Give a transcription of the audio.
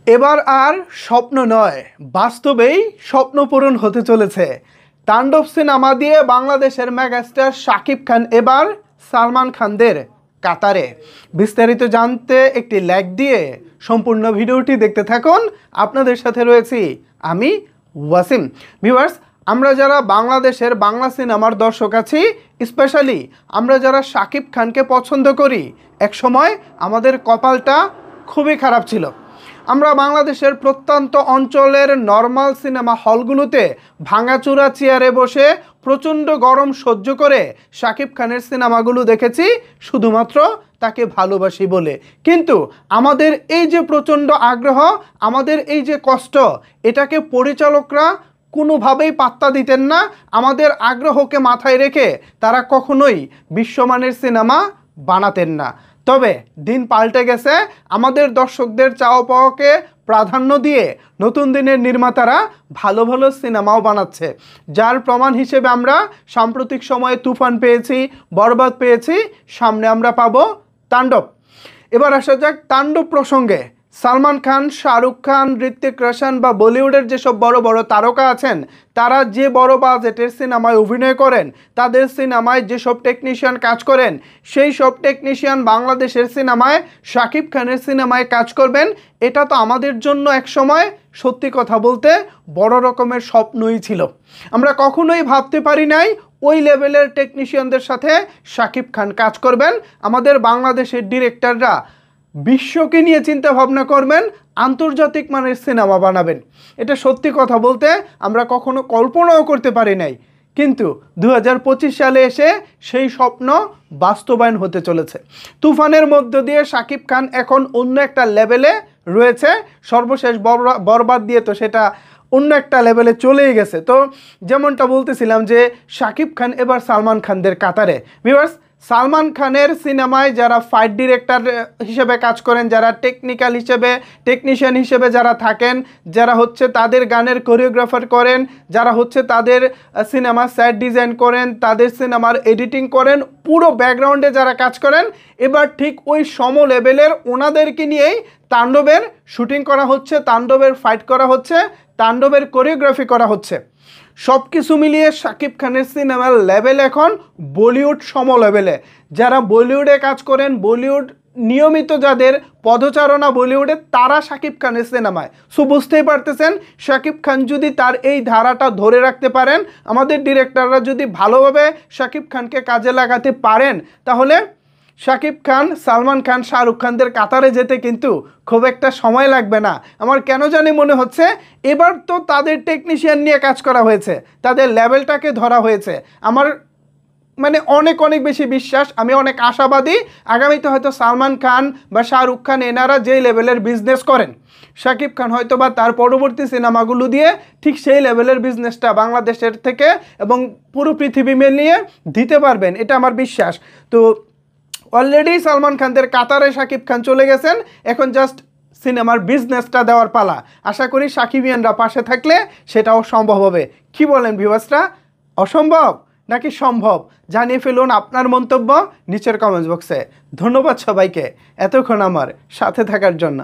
এবার আর স্বপ্ন নয়, বাস্তবেই স্বপ্ন পূরণ হতে চলেছে। তাণ্ডব সিনেমা দিয়ে বাংলাদেশের মেগাস্টার শাকিব খান এবার সালমান খানদের কাতারে। বিস্তারিত জানতে একটি লাইক দিয়ে সম্পূর্ণ ভিডিওটি দেখতে থাকুন। আপনাদের সাথে রয়েছি আমি ওয়াসিম। ভিউয়ার্স, আমরা যারা বাংলাদেশের বাংলা সিনেমার দর্শক আছি, স্পেশালি আমরা যারা শাকিব খানকে পছন্দ করি, একসময় আমাদের কপালটা খুবই খারাপ ছিল। আমরা বাংলাদেশের প্রত্যন্ত অঞ্চলের নর্মাল সিনেমা হলগুলোতে ভাঙাচুরা চেয়ারে বসে প্রচণ্ড গরম সহ্য করে শাকিব খানের সিনেমাগুলো দেখেছি শুধুমাত্র তাকে ভালোবাসি বলে। কিন্তু আমাদের এই যে প্রচণ্ড আগ্রহ, আমাদের এই যে কষ্ট, এটাকে পরিচালকরা কোনোভাবেই পাত্তা দিতেন না। আমাদের আগ্রহকে মাথায় রেখে তারা কখনোই বিশ্বমানের সিনেমা বানাতেন না। তবে দিন পাল্টে গেছে, আমাদের দর্শকদের চাওয়া পাওয়াকে প্রাধান্য দিয়ে নতুন দিনের নির্মাতারা ভালো ভালো সিনেমাও বানাচ্ছে, যার প্রমাণ হিসেবে আমরা সাম্প্রতিক সময়ে তুফান পেয়েছি, বরবাদ পেয়েছি, সামনে আমরা পাবো তাণ্ডব। এবার আসা যাক তাণ্ডব প্রসঙ্গে। সালমান খান, শাহরুখ খান, ঋত্বিক রোশন বা বলিউডের যেসব বড় বড় তারকা আছেন, তারা যে বড় বাজেটের সিনেমায় অভিনয় করেন, তাদের সিনেমায় যেসব টেকনিশিয়ান কাজ করেন, সেই সব টেকনিশিয়ান বাংলাদেশের সিনেমায়, শাকিব খানের সিনেমায় কাজ করবেন, এটা তো আমাদের জন্য একসময় সত্যি কথা বলতে বড় রকমের স্বপ্নই ছিল। আমরা কখনোই ভাবতে পারি নাই ওই লেভেলের টেকনিশিয়ানদের সাথে শাকিব খান কাজ করবেন। আমাদের বাংলাদেশের ডিরেক্টররা বিশ্বকে নিয়ে চিন্তা ভাবনা করবেন, আন্তর্জাতিক মানের সিনেমা বানাবেন। এটা সত্যি কথা বলতে আমরা কখনো কল্পনাও করতে পারি নাই। কিন্তু 2025 সালে এসে সেই স্বপ্ন বাস্তবায়ন হতে চলেছে। তুফানের মধ্য দিয়ে শাকিব খান এখন অন্য একটা লেভেলে রয়েছে। সর্বশেষ বরবাদ দিয়ে তো সেটা অন্য একটা লেভেলে চলেই গেছে। তো যেমনটা বলতেছিলাম যে শাকিব খান এবার সালমান খানদের কাতারে। ভিউয়ার্স, সালমান খানের সিনেমায় যারা ফাইট ডিরেক্টর হিসেবে কাজ করেন, যারা টেকনিক্যাল হিসেবে টেকনিশিয়ান হিসেবে যারা থাকেন, যারা হচ্ছে তাদের গানের কোরিওগ্রাফার করেন, যারা হচ্ছে তাদের সিনেমার সেট ডিজাইন করেন, তাদের সিনেমার এডিটিং করেন, পুরো ব্যাকগ্রাউন্ডে যারা কাজ করেন, এবার ঠিক ওই সম লেভেলের ওনাদেরকে নিয়েই তাণ্ডবের শুটিং করা হচ্ছে, তাণ্ডবের ফাইট করা হচ্ছে, তাণ্ডবের কোরিওগ্রাফি করা হচ্ছে। সব কিছু মিলিয়ে শাকিব খানের সিনেমার লেভেল এখন বলিউড সম লেভেলে। যারা বলিউডে কাজ করেন, বলিউড নিয়মিত যাদের পদচারণা বলিউডে, তারা শাকিব খানের সিনেমায়। সো বুঝতেই পারতেছেন, শাকিব খান যদি তার এই ধারাটা ধরে রাখতে পারেন, আমাদের ডিরেক্টররা যদি ভালোভাবে শাকিব খানকে কাজে লাগাতে পারেন, তাহলে শাকিব খান, সালমান খান, শাহরুখ খানদের কাতারে যেতে কিন্তু খুব একটা সময় লাগবে না। আমার কেন জানি মনে হচ্ছে এবার তো তাদের টেকনিশিয়ান নিয়ে কাজ করা হয়েছে, তাদের লেভেলটাকে ধরা হয়েছে। আমার মানে অনেক অনেক বেশি বিশ্বাস, আমি অনেক আশাবাদী, আগামীতে হয়তো সালমান খান বা শাহরুখ খান এনারা যে লেভেলের বিজনেস করেন, শাকিব খান হয়তো বা তার পরবর্তী সিনেমাগুলো দিয়ে ঠিক সেই লেভেলের বিজনেসটা বাংলাদেশের থেকে এবং পুরো পৃথিবী মিলিয়ে দিতে পারবেন, এটা আমার বিশ্বাস। তো অলরেডি সালমান খানদের কাতারে শাকিব খান চলে গেছেন, এখন জাস্ট সিনেমার বিজনেসটা দেওয়ার পালা। আশা করি শাকিবিয়ানরা পাশে থাকলে সেটাও সম্ভব হবে। কি বলেন ভিউয়ার্সরা, অসম্ভব নাকি সম্ভব? জানিয়ে ফেলুন আপনার মন্তব্য নিচের কমেন্টস বক্সে। ধন্যবাদ সবাইকে এতক্ষণ আমার সাথে থাকার জন্য।